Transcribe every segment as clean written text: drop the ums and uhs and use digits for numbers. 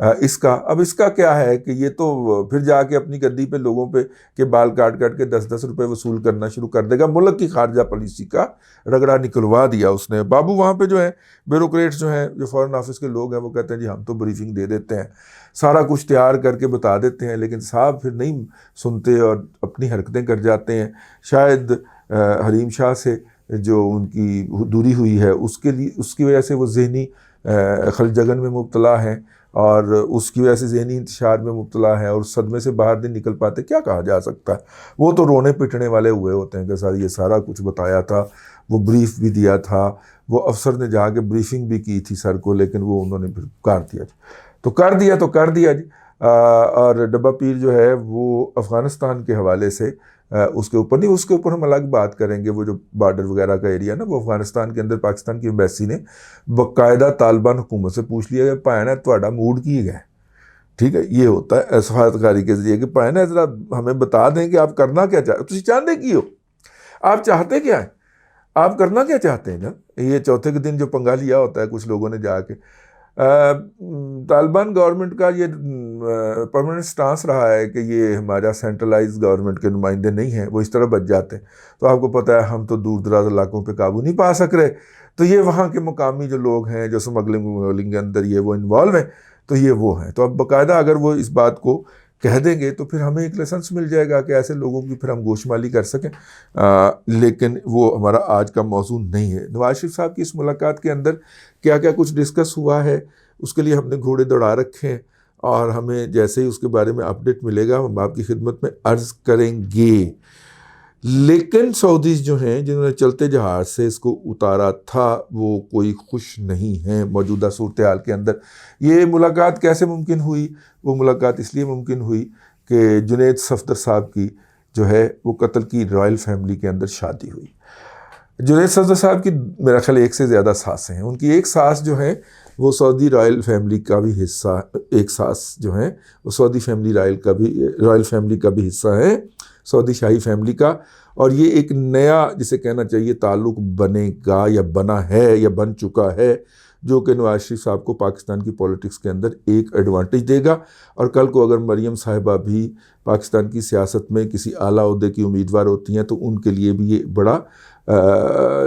اس کا کیا ہے کہ یہ تو پھر جا کے اپنی گدی پہ لوگوں پہ کے بال کاٹ کے 10 روپے وصول کرنا شروع کر دے گا. ملک کی خارجہ پالیسی کا رگڑا نکلوا دیا اس نے. بابو وہاں پہ جو ہے بیوروکریٹس جو ہیں, جو فارن آفس کے لوگ ہیں, وہ کہتے ہیں جی ہم تو بریفنگ دے دیتے ہیں, سارا کچھ تیار کر کے بتا دیتے ہیں, لیکن صاحب پھر نہیں سنتے اور اپنی حرکتیں کر جاتے ہیں. شاید حریم شاہ سے جو ان کی دوری ہوئی ہے اس کی وجہ سے وہ ذہنی خلجگن میں مبتلا ہیں, اور اس کی وجہ سے ذہنی انتشار میں مبتلا ہے, اور صدمے سے باہر نہیں نکل پاتے. کیا کہا جا سکتا ہے, وہ تو رونے پٹنے والے ہوئے ہوتے ہیں کہ سر یہ سارا کچھ بتایا تھا, وہ بریف بھی دیا تھا, وہ افسر نے جا کے بریفنگ بھی کی تھی سر کو, لیکن وہ انہوں نے پھر کر دیا جی. اور ڈبہ پیر جو ہے وہ افغانستان کے حوالے سے اس کے اوپر ہم الگ بات کریں گے. وہ جو بارڈر وغیرہ کا ایریا نا, وہ افغانستان کے اندر پاکستان کی ایمبیسی نے باقاعدہ طالبان حکومت سے پوچھ لیا کہ پائنا تھوڑا موڈ کی گئے. ٹھیک ہے, یہ ہوتا ہے سفارتکاری کے ذریعے کہ پائنا ذرا ہمیں بتا دیں کہ آپ کرنا کیا چاہتے, چاہتے کی ہو, آپ چاہتے کیا ہیں, آپ کرنا کیا چاہتے ہیں نا. یہ چوتھے کے دن جو پنگا لیا ہوتا ہے کچھ لوگوں نے جا کے, طالبان گورنمنٹ کا یہ پرماننٹ سٹانس رہا ہے کہ یہ ہمارا سینٹرلائز گورنمنٹ کے نمائندے نہیں ہیں, وہ اس طرح بچ جاتے ہیں. تو آپ کو پتہ ہے ہم تو دور دراز علاقوں پہ قابو نہیں پا سک رہے, تو یہ وہاں کے مقامی جو لوگ ہیں جو اسمگلنگ کے اندر یہ وہ انوالو ہیں, تو یہ وہ ہیں. تو اب باقاعدہ اگر وہ اس بات کو کہہ دیں گے تو پھر ہمیں ایک لیسنس مل جائے گا کہ ایسے لوگوں کی پھر ہم گوشمالی کر سکیں. لیکن وہ ہمارا آج کا موضوع نہیں ہے. نواز شریف صاحب کی اس ملاقات کے اندر کیا کیا کچھ ڈسکس ہوا ہے, اس کے لیے ہم نے گھوڑے دوڑا رکھے ہیں, اور ہمیں جیسے ہی اس کے بارے میں اپڈیٹ ملے گا ہم آپ کی خدمت میں عرض کریں گے. لیکن سعودیز جو ہیں جنہوں نے چلتے جہاز سے اس کو اتارا تھا وہ کوئی خوش نہیں ہیں موجودہ صورتحال کے اندر. یہ ملاقات کیسے ممکن ہوئی؟ وہ ملاقات اس لیے ممکن ہوئی کہ جنید صفدر صاحب کی جو ہے وہ قتل کی رائل فیملی کے اندر شادی ہوئی. جنید صفدر صاحب کی میرا خیال ایک سے زیادہ ساسیں ہیں. ان کی ایک ساس جو ہے وہ سعودی رائل فیملی کا بھی حصہ, ایک ساس جو ہیں وہ سعودی فیملی رائل فیملی کا بھی حصہ ہے, سعودی شاہی فیملی کا. اور یہ ایک نیا جسے کہنا چاہیے تعلق بنے گا یا بنا ہے یا بن چکا ہے, جو کہ نواز شریف صاحب کو پاکستان کی پولیٹکس کے اندر ایک ایڈوانٹیج دے گا. اور کل کو اگر مریم صاحبہ بھی پاکستان کی سیاست میں کسی اعلیٰ عہدے کی امیدوار ہوتی ہیں تو ان کے لیے بھی یہ بڑا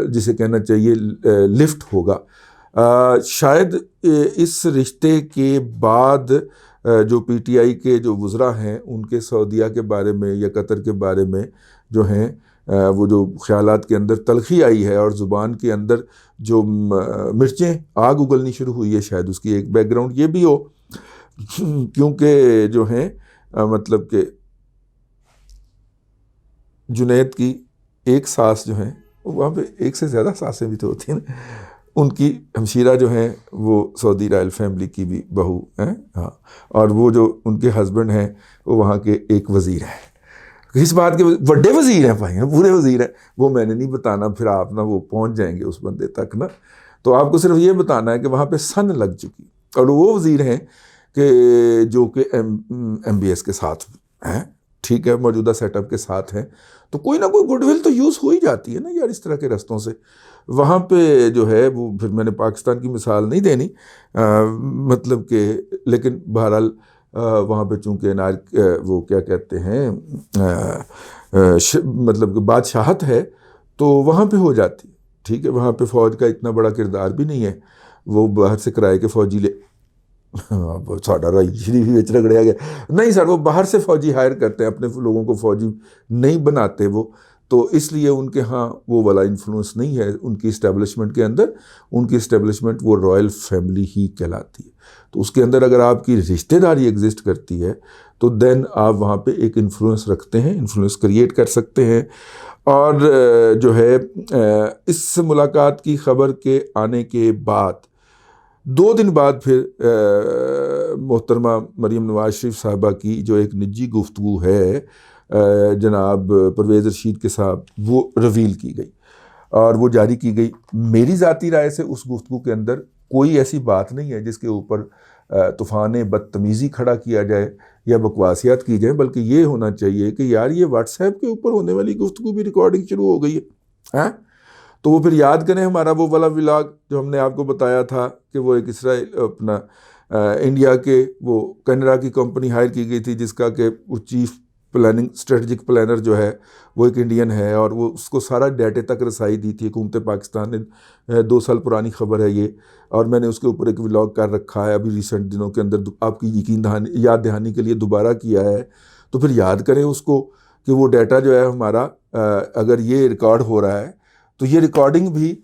جسے کہنا چاہیے لفٹ ہوگا. شاید اس رشتے کے بعد جو پی ٹی آئی کے جو وزراء ہیں ان کے سعودیہ کے بارے میں یا قطر کے بارے میں جو ہیں وہ جو خیالات کے اندر تلخی آئی ہے اور زبان کے اندر جو مرچیں آگ اگلنی شروع ہوئی ہے, شاید اس کی ایک بیک گراؤنڈ یہ بھی ہو, کیونکہ جو ہیں مطلب کہ جنید کی ایک ساس جو ہیں وہاں پہ ایک سے زیادہ ساسیں بھی تو ہوتی ہیں, ان کی ہمشیرہ جو ہیں وہ سعودی رائل فیملی کی بھی بہو ہیں. ہاں, اور وہ جو ان کے ہسبینڈ ہیں وہ وہاں کے ایک وزیر ہیں. کس بات کے بڑے وزیر ہیں بھائی, پورے وزیر ہیں. وہ میں نے نہیں بتانا, پھر آپ نا وہ پہنچ جائیں گے اس بندے تک نا. تو آپ کو صرف یہ بتانا ہے کہ وہاں پہ سن لگ چکی, اور وہ وزیر ہیں کہ جو کہ ایم بی ایس کے ساتھ ہیں, ٹھیک ہے, موجودہ سیٹ اپ کے ساتھ ہیں. تو کوئی نہ کوئی گڈ ول تو یوز ہو ہی جاتی ہے نا یار اس طرح کے رستوں سے. وہاں پہ جو ہے وہ پھر میں نے پاکستان کی مثال نہیں دینی مطلب کہ, لیکن بہرحال وہاں پہ چونکہ وہ کیا کہتے ہیں مطلب کہ بادشاہت ہے تو وہاں پہ ہو جاتی ہے. ٹھیک ہے, وہاں پہ فوج کا اتنا بڑا کردار بھی نہیں ہے, وہ باہر سے کرائے کے فوجی ساڈا رائی شریف ہی وچ رگڑیا گیا نہیں سر, وہ باہر سے فوجی ہائر کرتے ہیں, اپنے لوگوں کو فوجی نہیں بناتے وہ, تو اس لیے ان کے ہاں وہ والا انفلوئنس نہیں ہے ان کی اسٹیبلشمنٹ کے اندر. ان کی اسٹیبلشمنٹ وہ رائل فیملی ہی کہلاتی ہے. تو اس کے اندر اگر آپ کی رشتہ داری ایگزسٹ کرتی ہے تو دین آپ وہاں پہ ایک انفلوئنس رکھتے ہیں, انفلوئنس کریٹ کر سکتے ہیں. اور جو ہے اس ملاقات کی خبر کے آنے کے بعد 2 دن بعد پھر محترمہ مریم نواز شریف صاحبہ کی جو ایک نجی گفتگو ہے جناب پرویز رشید کے ساتھ وہ ریویل کی گئی اور وہ جاری کی گئی. میری ذاتی رائے سے اس گفتگو کے اندر کوئی ایسی بات نہیں ہے جس کے اوپر طوفان بدتمیزی کھڑا کیا جائے یا بکواسیات کی جائیں, بلکہ یہ ہونا چاہیے کہ یار یہ واٹس ایپ کے اوپر ہونے والی گفتگو بھی ریکارڈنگ شروع ہو گئی ہے. تو وہ پھر یاد کریں ہمارا وہ والا ولاگ جو ہم نے آپ کو بتایا تھا کہ وہ ایک اسرائیل اپنا انڈیا کے وہ کینیڈا کی کمپنی ہائر کی گئی تھی جس کا کہ وہ چیف پلاننگ اسٹریٹجک پلانر جو ہے وہ ایک انڈین ہے، اور وہ اس کو سارا ڈیٹے تک رسائی دی تھی حکومت پاکستان نے. 2 سال پرانی خبر ہے یہ، اور میں نے اس کے اوپر ایک ولاگ کر رکھا ہے ابھی ریسنٹ دنوں کے اندر، آپ کی یاد دہانی کے لیے دوبارہ کیا ہے. تو پھر یاد کریں اس کو کہ وہ ڈیٹا جو ہے ہمارا اگر یہ ریکارڈ ہو رہا ہے تو یہ ریکارڈنگ بھی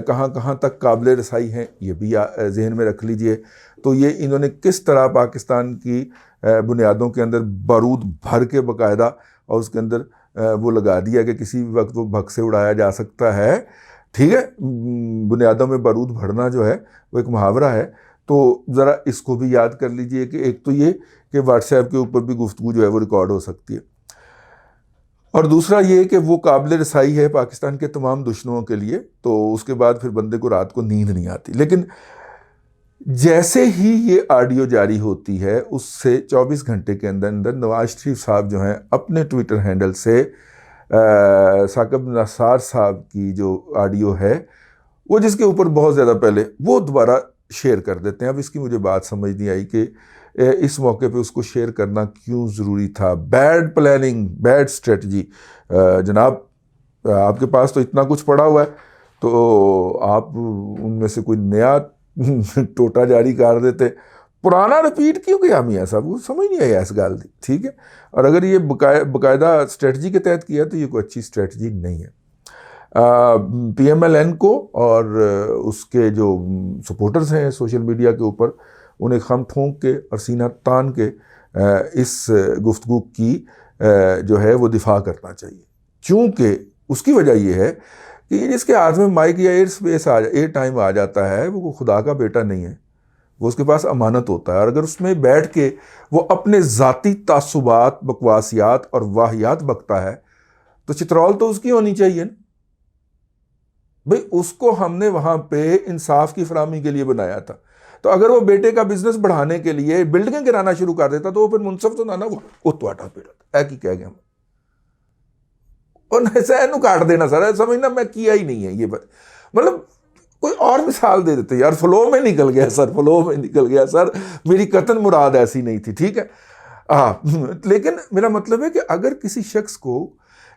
کہاں کہاں تک قابل رسائی ہیں، یہ بھی ذہن میں رکھ لیجئے. تو یہ انہوں نے کس طرح پاکستان کی بنیادوں کے اندر بارود بھر کے باقاعدہ اور اس کے اندر وہ لگا دیا کہ کسی بھی وقت وہ بھگ سے اڑایا جا سکتا ہے. ٹھیک ہے، بنیادوں میں بارود بھرنا جو ہے وہ ایک محاورہ ہے. تو ذرا اس کو بھی یاد کر لیجئے کہ ایک تو یہ کہ واٹس ایپ کے اوپر بھی گفتگو جو ہے وہ ریکارڈ ہو سکتی ہے، اور دوسرا یہ کہ وہ قابل رسائی ہے پاکستان کے تمام دشمنوں کے لیے. تو اس کے بعد پھر بندے کو رات کو نیند نہیں آتی. لیکن جیسے ہی یہ آڈیو جاری ہوتی ہے اس سے 24 گھنٹے کے اندر اندر نواز شریف صاحب جو ہیں اپنے ٹویٹر ہینڈل سے ثاقب نثار صاحب کی جو آڈیو ہے وہ جس کے اوپر بہت زیادہ پہلے وہ دوبارہ شیئر کر دیتے ہیں. اب اس کی مجھے بات سمجھ نہیں آئی کہ اس موقع پہ اس کو شیئر کرنا کیوں ضروری تھا. Bad planning, bad strategy. جناب آپ کے پاس تو اتنا کچھ پڑا ہوا ہے تو آپ ان میں سے کوئی نیا ٹوٹا جاری کر دیتے، پرانا رپیٹ کیوں کیا میاں صاحب؟ وہ سمجھ نہیں آئی اس گل دی. ٹھیک ہے، اور اگر یہ باقاعدہ اسٹریٹجی کے تحت کیا تو یہ کوئی اچھی اسٹریٹجی نہیں ہے. پی ایم ایل این کو اور اس کے جو سپورٹرز ہیں سوشل میڈیا کے اوپر انہیں خم ٹھونک کے اور سینہ تان کے اس گفتگو کی جو ہے وہ دفاع کرنا چاہیے. چونکہ اس کی وجہ یہ ہے کہ جس کے ہاتھ میں مائک یا ایئر ٹائم آ جاتا ہے وہ خدا کا بیٹا نہیں ہے، وہ اس کے پاس امانت ہوتا ہے. اور اگر اس میں بیٹھ کے وہ اپنے ذاتی تعصبات، بکواسیات اور واہیات بکتا ہے تو چترول تو اس کی ہونی چاہیے نا بھئی. اس کو ہم نے وہاں پہ انصاف کی فراہمی کے لیے بنایا تھا. تو اگر وہ بیٹے کا بزنس بڑھانے کے لیے بلڈنگیں گرانا شروع کر دیتا تو وہ پھر منصف تو نہ وہ تواڈا بیٹا ہے کی کہہ گیا ہم اور نو کاٹ دینا سر سمجھنا میں کیا ہی نہیں ہے. یہ مطلب کوئی اور مثال دے دیتے یار، فلو میں نکل گیا سر، فلو میں نکل گیا سر، میری قطن مراد ایسی نہیں تھی. ٹھیک ہے، لیکن میرا مطلب ہے کہ اگر کسی شخص کو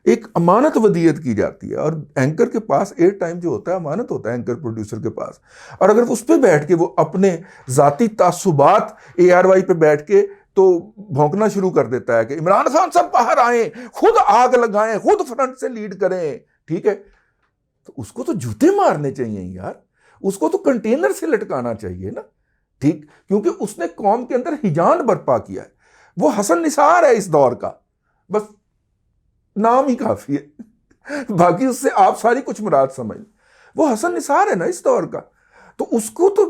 ایک امانت ودیعت کی جاتی ہے، اور اینکر کے پاس ایئر ٹائم جو ہوتا ہے امانت ہوتا ہے اینکر پروڈیوسر کے پاس، اور اگر اس پہ بیٹھ کے وہ اپنے ذاتی تعصبات ARY پہ بیٹھ کے تو بھونکنا شروع کر دیتا ہے کہ عمران خان صاحب باہر آئیں، خود آگ لگائیں، خود فرنٹ سے لیڈ کریں. ٹھیک ہے، تو اس کو تو جوتے مارنے چاہیے یار، اس کو تو کنٹینر سے لٹکانا چاہیے نا. ٹھیک، کیونکہ اس نے قوم کے اندر ہیجان برپا کیا ہے. وہ حسن نثار ہے اس دور کا، بس نام ہی کافی ہے، باقی اس سے آپ ساری کچھ مراد سمجھ. وہ حسن نثار ہے نا اس دور کا. تو اس کو تو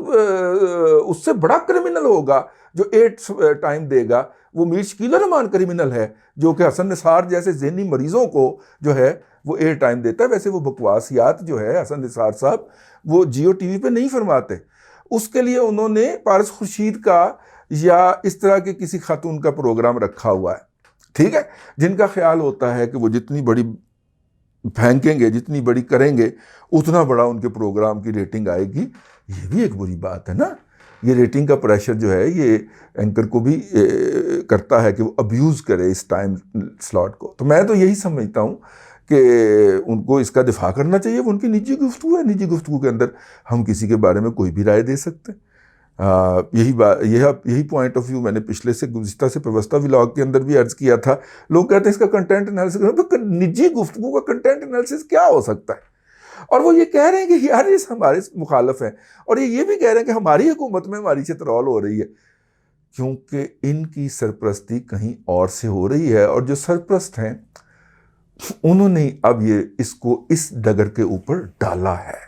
اس سے بڑا کرمنل ہوگا جو 8 ٹائم دے گا. وہ میر شکیل الرحمان کرمنل ہے جو کہ حسن نثار جیسے ذہنی مریضوں کو جو ہے وہ 8 ٹائم دیتا ہے. ویسے وہ بکواسیات جو ہے حسن نثار صاحب وہ جیو ٹی وی پہ نہیں فرماتے. اس کے لیے انہوں نے پارس خورشید کا یا اس طرح کے کسی خاتون کا پروگرام رکھا ہوا ہے. ٹھیک ہے، جن کا خیال ہوتا ہے کہ وہ جتنی بڑی پھینکیں گے، جتنی بڑی کریں گے، اتنا بڑا ان کے پروگرام کی ریٹنگ آئے گی. یہ بھی ایک بری بات ہے نا. یہ ریٹنگ کا پریشر جو ہے یہ اینکر کو بھی کرتا ہے کہ وہ ابیوز کرے اس ٹائم سلاٹ کو. تو میں تو یہی سمجھتا ہوں کہ ان کو اس کا دفاع کرنا چاہیے. وہ ان کی نجی گفتگو ہے، نجی گفتگو کے اندر ہم کسی کے بارے میں کوئی بھی رائے دے سکتے ہیں. یہی پوائنٹ آف ویو میں نے پچھلے سے گزشتہ سے پیوستہ ولاگ کے اندر بھی عرض کیا تھا. لوگ کہتے ہیں اس کا کنٹینٹ انالیسس، نجی گفتگو کا کنٹینٹ انالیسس کیا ہو سکتا ہے؟ اور وہ یہ کہہ رہے ہیں کہ یار اس ہمارے مخالف ہیں، اور یہ بھی کہہ رہے ہیں کہ ہماری حکومت میں ہماری چترول ہو رہی ہے، کیونکہ ان کی سرپرستی کہیں اور سے ہو رہی ہے. اور جو سرپرست ہیں انہوں نے اب یہ اس کو اس ڈگر کے اوپر ڈالا ہے.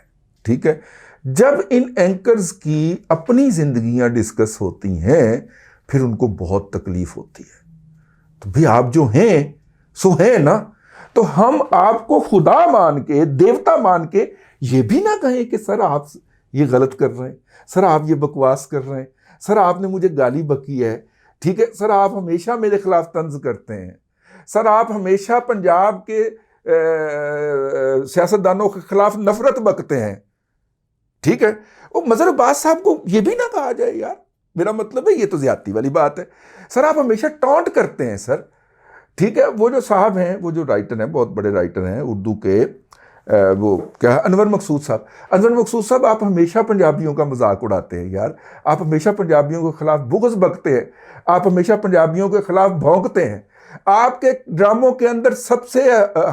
ٹھیک ہے، جب ان اینکرز کی اپنی زندگیاں ڈسکس ہوتی ہیں پھر ان کو بہت تکلیف ہوتی ہے. تو بھی آپ جو ہیں سو ہیں نا. تو ہم آپ کو خدا مان کے، دیوتا مان کے یہ بھی نہ کہیں کہ سر آپ یہ غلط کر رہے ہیں، سر آپ یہ بکواس کر رہے ہیں، سر آپ نے مجھے گالی بکی ہے. ٹھیک ہے، سر آپ ہمیشہ میرے خلاف طنز کرتے ہیں، سر آپ ہمیشہ پنجاب کے سیاستدانوں کے خلاف نفرت بکتے ہیں. ٹھیک ہے، وہ مظہر عباس صاحب کو یہ بھی نہ کہا جائے یار میرا مطلب ہے یہ تو زیادتی والی بات ہے سر. آپ ہمیشہ ٹونٹ کرتے ہیں سر. ٹھیک ہے, وہ جو صاحب ہیں, وہ جو رائٹر ہیں, بہت بڑے رائٹر ہیں اردو کے, وہ کیا ہے, انور مقصود صاحب. انور مقصود صاحب, آپ ہمیشہ پنجابیوں کا مذاق اڑاتے ہیں یار. آپ ہمیشہ پنجابیوں کے خلاف بغض بکتے ہیں. آپ ہمیشہ پنجابیوں کے خلاف بھونکتے ہیں. آپ کے ڈراموں کے اندر سب سے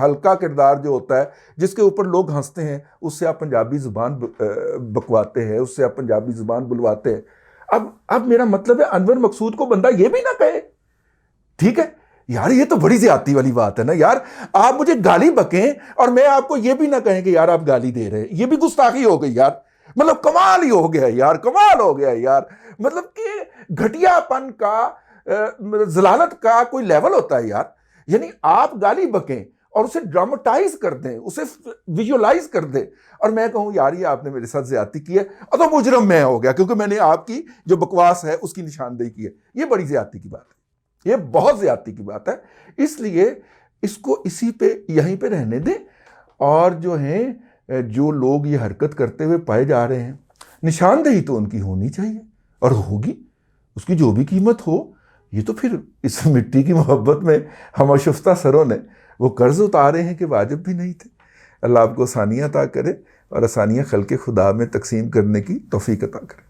ہلکا کردار جو ہوتا ہے, جس کے اوپر لوگ ہنستے ہیں, اس سے آپ پنجابی زبان بکواتے ہیں, اس سے آپ پنجابی زبان بلواتے ہیں. اب میرا مطلب ہے انور مقصود کو بندہ یہ بھی نہ کہے. ٹھیک ہے یار, یہ تو بڑی زیادتی والی بات ہے نا یار. آپ مجھے گالی بکیں اور میں آپ کو یہ بھی نہ کہیں کہ یار آپ گالی دے رہے ہیں, یہ بھی گستاخی ہو گئی یار. مطلب کمال ہی ہو گیا یار, کمال ہو گیا یار. مطلب کہ گھٹیا پن کا, ذلالت کا کوئی لیول ہوتا ہے یار. یعنی آپ گالی بکیں اور اسے ڈراماٹائز کر دیں, اسے ویژولائز کر دیں, اور میں کہوں یار یہ آپ نے میرے ساتھ زیادتی کی ہے, اور تو مجرم میں ہو گیا کیونکہ میں نے آپ کی جو بکواس ہے اس کی نشاندہی کی ہے. یہ بڑی زیادتی کی بات ہے, یہ بہت زیادتی کی بات ہے. اس لیے اس کو اسی پہ یہیں پہ رہنے دیں. اور جو ہیں جو لوگ یہ حرکت کرتے ہوئے پائے جا رہے ہیں, نشاندہی تو ان کی ہونی چاہیے اور ہوگی, اس کی جو بھی قیمت ہو. یہ تو پھر اس مٹی کی محبت میں ہم شفتہ سروں نے وہ قرض اتارے ہیں کہ واجب بھی نہیں تھے. اللہ آپ کو آسانیاں عطا کرے اور آسانیاں خلق خدا میں تقسیم کرنے کی توفیق عطا کرے.